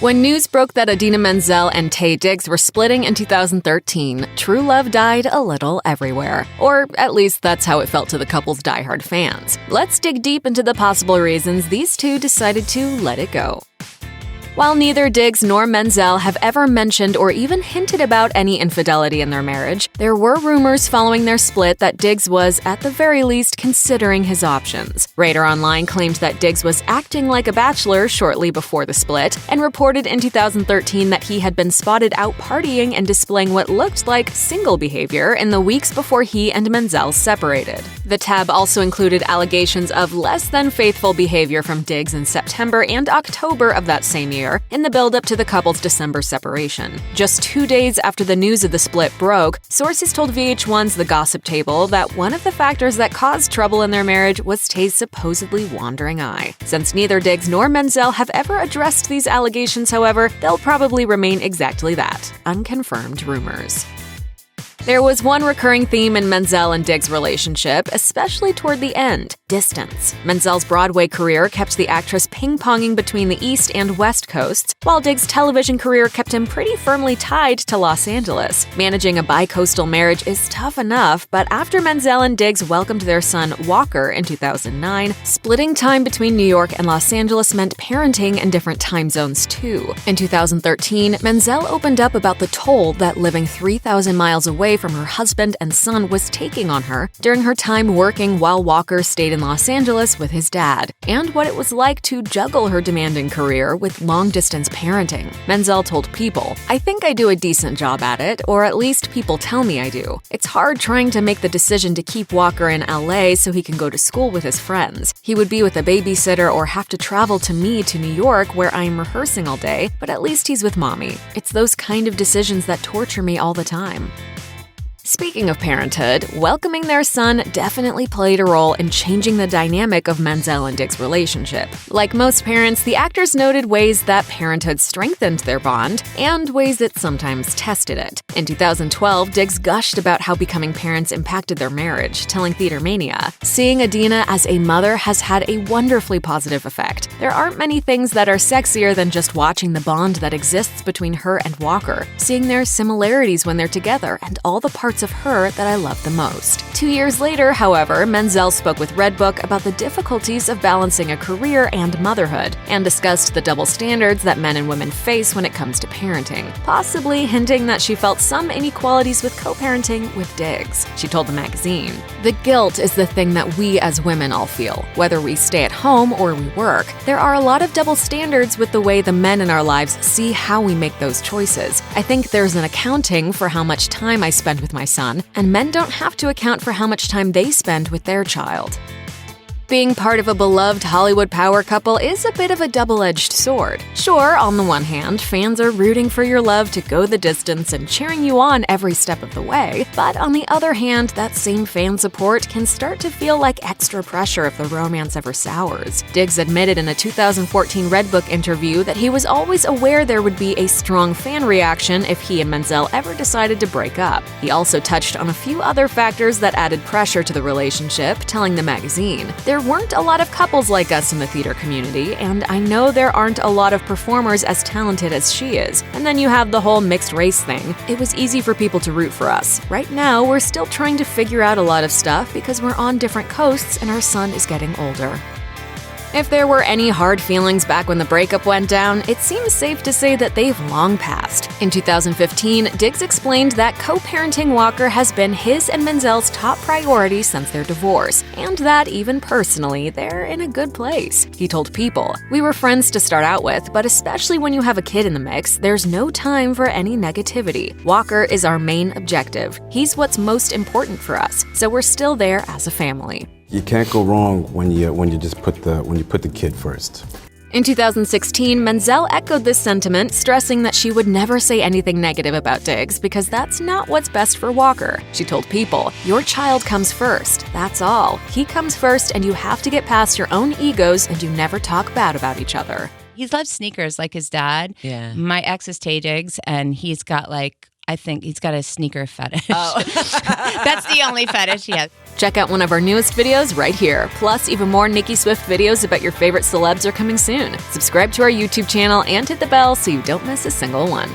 When news broke that Idina Menzel and Taye Diggs were splitting in 2013, true love died a little everywhere. Or at least that's how it felt to the couple's diehard fans. Let's dig deep into the possible reasons these two decided to let it go. While neither Diggs nor Menzel have ever mentioned or even hinted about any infidelity in their marriage, there were rumors following their split that Diggs was, at the very least, considering his options. Radar Online claimed that Diggs was acting like a bachelor shortly before the split, and reported in 2013 that he had been spotted out partying and displaying what looked like single behavior in the weeks before he and Menzel separated. The tab also included allegations of less than faithful behavior from Diggs in September and October of that same year, in the build-up to the couple's December separation. Just 2 days after the news of the split broke, sources told VH1's The Gossip Table that one of the factors that caused trouble in their marriage was Taye's supposedly wandering eye. Since neither Diggs nor Menzel have ever addressed these allegations, however, they'll probably remain exactly that, unconfirmed rumors. There was one recurring theme in Menzel and Diggs' relationship, especially toward the end: distance. Menzel's Broadway career kept the actress ping-ponging between the East and West Coasts, while Diggs' television career kept him pretty firmly tied to Los Angeles. Managing a bi-coastal marriage is tough enough, but after Menzel and Diggs welcomed their son Walker in 2009, splitting time between New York and Los Angeles meant parenting in different time zones too. In 2013, Menzel opened up about the toll that living 3,000 miles away from her husband and son was taking on her during her time working while Walker stayed in Los Angeles with his dad, and what it was like to juggle her demanding career with long-distance parenting. Menzel told People, "I think I do a decent job at it, or at least people tell me I do. It's hard trying to make the decision to keep Walker in LA so he can go to school with his friends. He would be with a babysitter or have to travel to me to New York where I'm rehearsing all day, but at least he's with mommy. It's those kind of decisions that torture me all the time." Speaking of parenthood, welcoming their son definitely played a role in changing the dynamic of Menzel and Diggs' relationship. Like most parents, the actors noted ways that parenthood strengthened their bond and ways it sometimes tested it. In 2012, Diggs gushed about how becoming parents impacted their marriage, telling Theater Mania, "Seeing Idina as a mother has had a wonderfully positive effect. There aren't many things that are sexier than just watching the bond that exists between her and Walker, seeing their similarities when they're together, and all the parts of her that I love the most." 2 years later, however, Menzel spoke with Redbook about the difficulties of balancing a career and motherhood, and discussed the double standards that men and women face when it comes to parenting, possibly hinting that she felt some inequalities with co-parenting with Diggs. She told the magazine, "The guilt is the thing that we as women all feel, whether we stay at home or we work. There are a lot of double standards with the way the men in our lives see how we make those choices. I think there's an accounting for how much time I spend with my son, and men don't have to account for how much time they spend with their child." Being part of a beloved Hollywood power couple is a bit of a double-edged sword. Sure, on the one hand, fans are rooting for your love to go the distance and cheering you on every step of the way, but on the other hand, that same fan support can start to feel like extra pressure if the romance ever sours. Diggs admitted in a 2014 Redbook interview that he was always aware there would be a strong fan reaction if he and Menzel ever decided to break up. He also touched on a few other factors that added pressure to the relationship, telling the magazine, "There weren't a lot of couples like us in the theater community, and I know there aren't a lot of performers as talented as she is. And then you have the whole mixed race thing. It was easy for people to root for us. Right now, we're still trying to figure out a lot of stuff because we're on different coasts and our son is getting older." If there were any hard feelings back when the breakup went down, it seems safe to say that they've long passed. In 2015, Diggs explained that co-parenting Walker has been his and Menzel's top priority since their divorce, and that even personally, they're in a good place. He told People, "We were friends to start out with, but especially when you have a kid in the mix, there's no time for any negativity. Walker is our main objective. He's what's most important for us, so we're still there as a family." You can't go wrong when you put the kid first. In 2016, Menzel echoed this sentiment, stressing that she would never say anything negative about Diggs because that's not what's best for Walker. She told People, "Your child comes first. That's all. He comes first, and you have to get past your own egos and you never talk bad about each other." He loves sneakers like his dad. Yeah. My ex is Taye Diggs, and he's got I think he's got a sneaker fetish. Oh. That's the only fetish he has. Check out one of our newest videos right here. Plus, even more Nicki Swift videos about your favorite celebs are coming soon. Subscribe to our YouTube channel and hit the bell so you don't miss a single one.